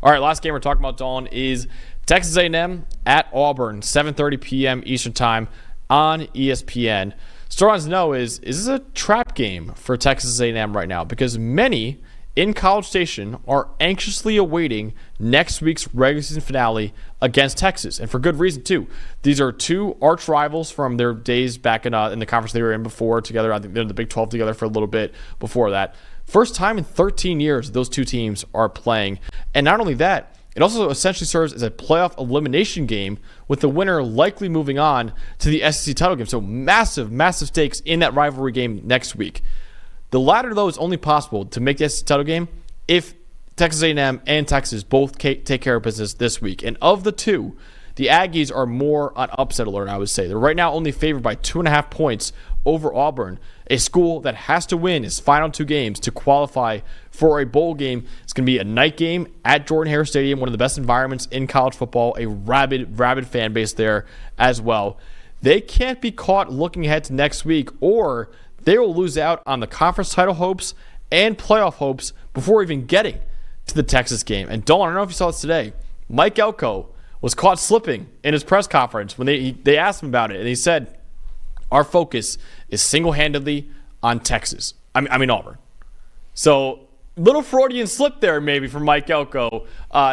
All right, last game we're talking about, Dawn, is Texas A&M at Auburn, 7:30 p.m. Eastern Time on ESPN. Story wants to know is this a trap game for Texas A&M right now? Because many in College Station are anxiously awaiting next week's regular season finale against Texas, and for good reason too. These are two arch rivals from their days back in the conference they were in before together. I think they're in the Big 12 together for a little bit before that. First time in 13 years those two teams are playing, and not only that, it also essentially serves as a playoff elimination game, with the winner likely moving on to the SEC title game. So massive, massive stakes in that rivalry game next week. The latter, though, is only possible to make the SEC title game if Texas A&M and Texas both take care of business this week. And of the two, the Aggies are more on upset alert, I would say. They're right now only favored by 2.5 points over Auburn, a school that has to win its final two games to qualify for a bowl game. It's going to be a night game at Jordan-Hare Stadium, one of the best environments in college football, a rabid fan base there as well. They can't be caught looking ahead to next week, or they will lose out on the conference title hopes and playoff hopes before even getting to the Texas game. And Dawn, I don't know if you saw this today, Mike Elko was caught slipping in his press conference when they asked him about it, and he said, our focus is single-handedly on Texas. I mean Auburn. So little Freudian slip there maybe from Mike Elko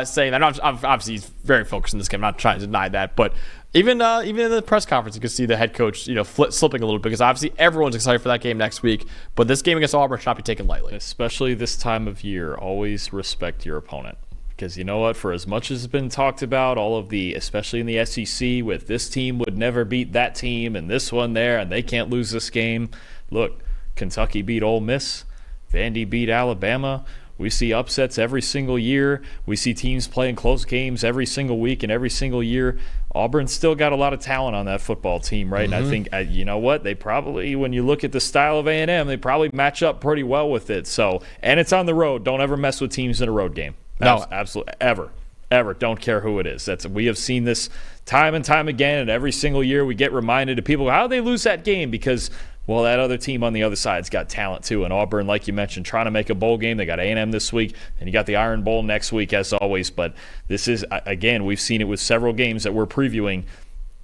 saying that. Obviously he's very focused in this game. I'm not trying to deny that, but even in the press conference, you can see the head coach, slipping a little bit, because obviously everyone's excited for that game next week. But this game against Auburn should not be taken lightly. Especially this time of year, always respect your opponent. Because you know what? For as much as has been talked about, especially in the SEC, with this team would never beat that team and this one there, and they can't lose this game. Look, Kentucky beat Ole Miss. Vandy beat Alabama. We see upsets every single year. We see teams playing close games every single week and every single year. Auburn's still got a lot of talent on that football team, right? Mm-hmm. And I think, you know what? They probably, when you look at the style of A&M, they probably match up pretty well with it. So, and it's on the road. Don't ever mess with teams in a road game. No, absolutely. Ever. Don't care who it is. We have seen this time and time again, and every single year we get reminded of people, how did they lose that game? Because, well, that other team on the other side's got talent too. And Auburn, like you mentioned, trying to make a bowl game. They got A&M this week, and you got the Iron Bowl next week, as always. But this is, again, we've seen it with several games that we're previewing.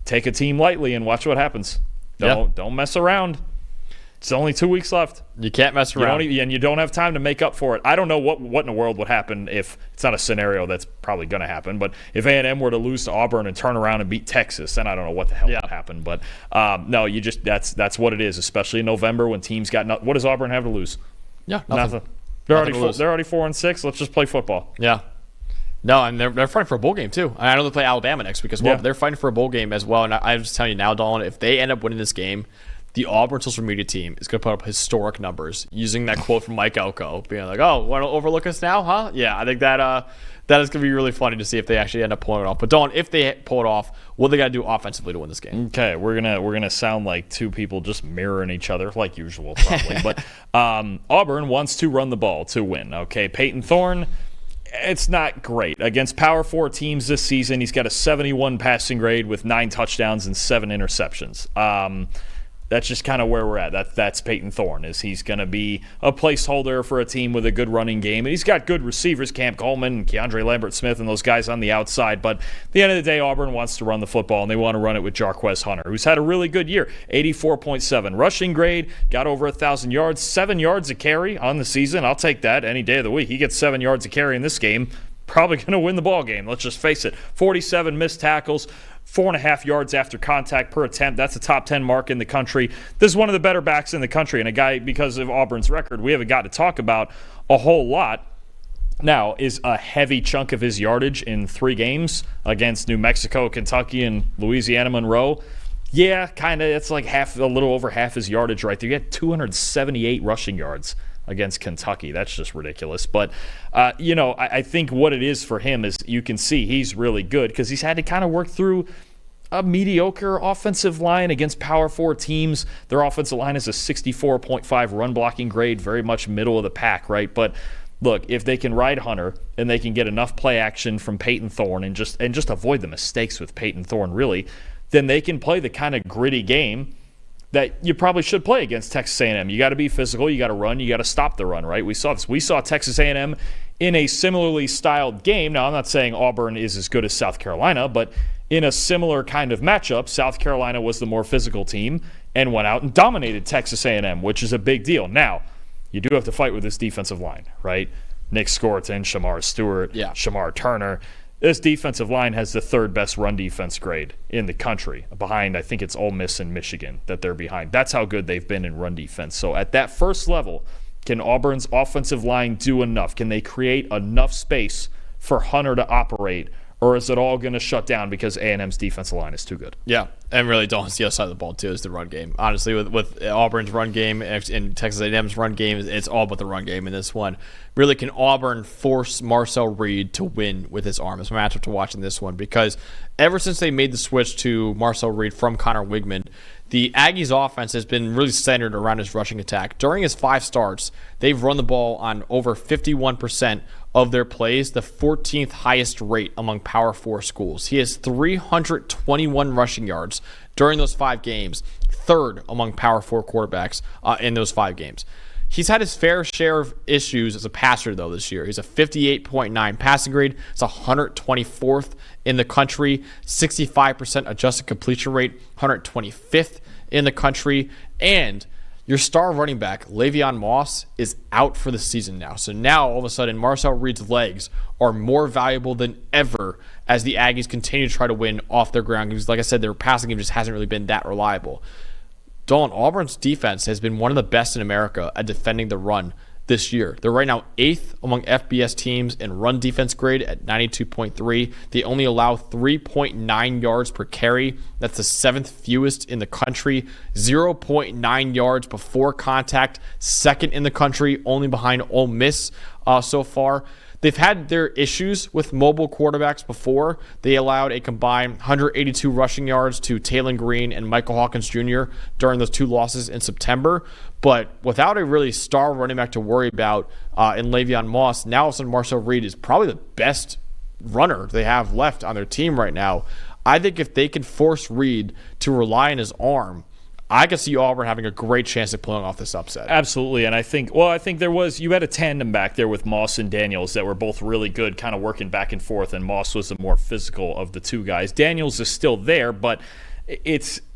Take a team lightly and watch what happens. Don't mess around. It's only 2 weeks left. You can't mess around. And you don't have time to make up for it. I don't know what in the world would happen if – it's not a scenario that's probably going to happen. But if A&M were to lose to Auburn and turn around and beat Texas, then I don't know what the hell would happen. But, no, you just – that's what it is, especially in November when teams got – what does Auburn have to lose? Yeah, nothing. They're already 4-6. Let's just play football. Yeah. No, and they're fighting for a bowl game too. I know they play Alabama next week as well, but they're fighting for a bowl game as well. And I'm just telling you now, Dolan, if they end up winning this game – the Auburn social media team is going to put up historic numbers using that quote from Mike Elko, being like, oh, want to overlook us now, huh? Yeah, I think that is going to be really funny to see if they actually end up pulling it off. But, Dawn, if they pull it off, what they got to do offensively to win this game? Okay, we're gonna sound like two people just mirroring each other, like usual, probably. But Auburn wants to run the ball to win, okay? Peyton Thorne, it's not great. Against Power 4 teams this season, he's got a 71 passing grade with 9 touchdowns and 7 interceptions. That's just kind of where we're at. That's Peyton Thorne. He's going to be a placeholder for a team with a good running game. And he's got good receivers, Cam Coleman, Keandre Lambert-Smith, and those guys on the outside. But at the end of the day, Auburn wants to run the football, and they want to run it with Jarquez Hunter, who's had a really good year, 84.7 rushing grade, got over 1,000 yards, 7 yards a carry on the season. I'll take that any day of the week. He gets 7 yards a carry in this game. Probably going to win the ball game. Let's just face it. 47 missed tackles, 4.5 yards after contact per attempt. That's a top 10 mark in the country. This is one of the better backs in the country, and a guy, because of Auburn's record, we haven't got to talk about a whole lot. Now, is a heavy chunk of his yardage in 3 games against New Mexico, Kentucky, and Louisiana Monroe? Yeah, kind of. It's like a little over half his yardage right there. He had 278 rushing yards against Kentucky. That's just ridiculous. But, I think what it is for him is you can see he's really good because he's had to kind of work through a mediocre offensive line against Power 4 teams. Their offensive line is a 64.5 run blocking grade, very much middle of the pack, right? But look, if they can ride Hunter and they can get enough play action from Peyton Thorne and just avoid the mistakes with Peyton Thorne, really, then they can play the kind of gritty game that you probably should play against Texas A&M. You got to be physical, you got to run, you got to stop the run, right? We saw this. We saw Texas A&M in a similarly styled game. Now, I'm not saying Auburn is as good as South Carolina, but in a similar kind of matchup, South Carolina was the more physical team and went out and dominated Texas A&M, which is a big deal. Now, you do have to fight with this defensive line, right? Nick Scorton, Shamar Stewart, Shamar Turner. This defensive line has the third best run defense grade in the country, behind, I think it's Ole Miss and Michigan that they're behind. That's how good they've been in run defense. So at that first level, can Auburn's offensive line do enough? Can they create enough space for Hunter to operate? Or is it all going to shut down because A&M's defensive line is too good? Yeah, and really don't see the other side of the ball, too, is the run game. Honestly, with Auburn's run game and Texas A&M's run game, it's all about the run game in this one. Really, can Auburn force Marcel Reed to win with his arm? It's my matchup to watch in this one, because ever since they made the switch to Marcel Reed from Connor Wigman, the Aggies' offense has been really centered around his rushing attack. During his 5 starts, they've run the ball on over 51% of their plays, the 14th highest rate among Power 4 schools. He has 321 rushing yards during those 5 games, third among Power 4 quarterbacks in those 5 games. He's had his fair share of issues as a passer, though, this year. He's a 58.9 passing grade. It's 124th in the country, 65% adjusted completion rate, 125th in the country, and your star running back, Le'Veon Moss, is out for the season now. So now, all of a sudden, Marcel Reed's legs are more valuable than ever as the Aggies continue to try to win off their ground games. Like I said, their passing game just hasn't really been that reliable. Dolan, Auburn's defense has been one of the best in America at defending the run this year. They're right now 8th among FBS teams in run defense grade at 92.3. They only allow 3.9 yards per carry. That's the 7th fewest in the country. 0.9 yards before contact, 2nd in the country, only behind Ole Miss so far. They've had their issues with mobile quarterbacks before. They allowed a combined 182 rushing yards to Taylon Green and Michael Hawkins Jr. during those 2 losses in September. But without a really star running back to worry about in Le'Veon Moss, now all of a sudden Marcel Reed is probably the best runner they have left on their team right now. I think if they can force Reed to rely on his arm, I could see Auburn having a great chance at pulling off this upset. Absolutely, and I think you had a tandem back there with Moss and Daniels that were both really good, kind of working back and forth, and Moss was the more physical of the 2 guys. Daniels is still there, but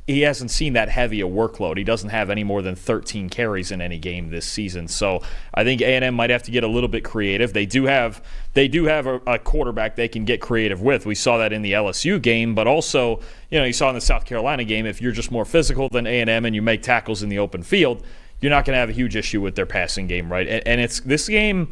he hasn't seen that heavy a workload. He doesn't have any more than 13 carries in any game this season. So I think A&M might have to get a little bit creative. They do have a quarterback they can get creative with. We saw that in the LSU game, but also, you saw in the South Carolina game, if you're just more physical than A&M and you make tackles in the open field, you're not going to have a huge issue with their passing game, right? And this game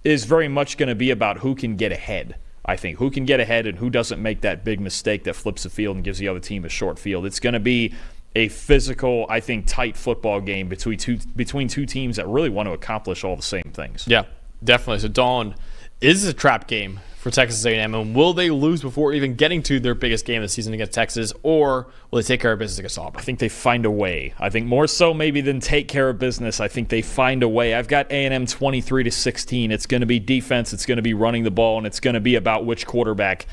is very much going to be about who can get ahead. I think who can get ahead and who doesn't make that big mistake that flips the field and gives the other team a short field. It's going to be a physical, I think, tight football game between two teams that really want to accomplish all the same things. Yeah, definitely. So, Dawn, is this a trap game for Texas A&M, and will they lose before even getting to their biggest game of the season against Texas, or will they take care of business against Auburn? I think they find a way. I think more so maybe than take care of business. I think they find a way. I've got A&M 23-16. It's going to be defense. It's going to be running the ball, and it's going to be about which quarterback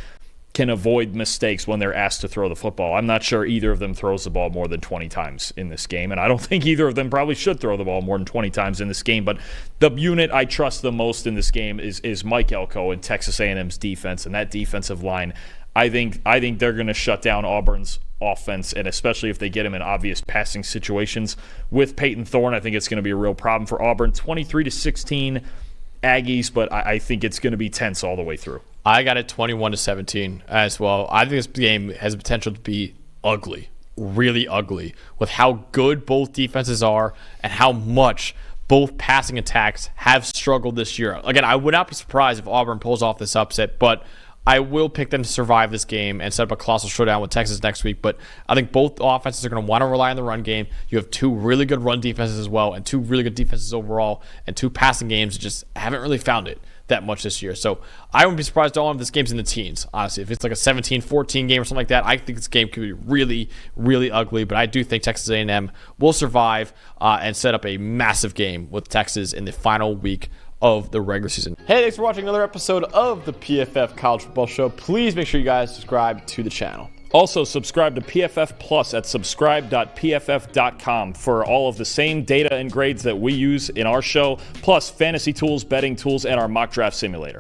can avoid mistakes when they're asked to throw the football. I'm not sure either of them throws the ball more than 20 times in this game, and I don't think either of them probably should throw the ball more than 20 times in this game. But the unit I trust the most in this game is Mike Elko and Texas A&M's defense, and that defensive line. I think they're going to shut down Auburn's offense, and especially if they get him in obvious passing situations with Peyton Thorne, I think it's going to be a real problem for Auburn. 23-16 Aggies, but I think it's going to be tense all the way through. I got it 21-17 as well. I think this game has the potential to be ugly, really ugly, with how good both defenses are and how much both passing attacks have struggled this year. Again, I would not be surprised if Auburn pulls off this upset, but I will pick them to survive this game and set up a colossal showdown with Texas next week. But I think both offenses are going to want to rely on the run game. You have 2 really good run defenses as well, and 2 really good defenses overall, and 2 passing games that just haven't really found it that much this year. So I wouldn't be surprised at all if this game's in the teens, honestly. If it's like a 17-14 game or something like that, I think this game could be really, really ugly. But I do think Texas A&M will survive and set up a massive game with Texas in the final week of the regular season. Hey, thanks for watching another episode of the PFF College Football Show. Please make sure you guys subscribe to the channel. Also, subscribe to PFF Plus at subscribe.pff.com for all of the same data and grades that we use in our show, plus fantasy tools, betting tools, and our mock draft simulator.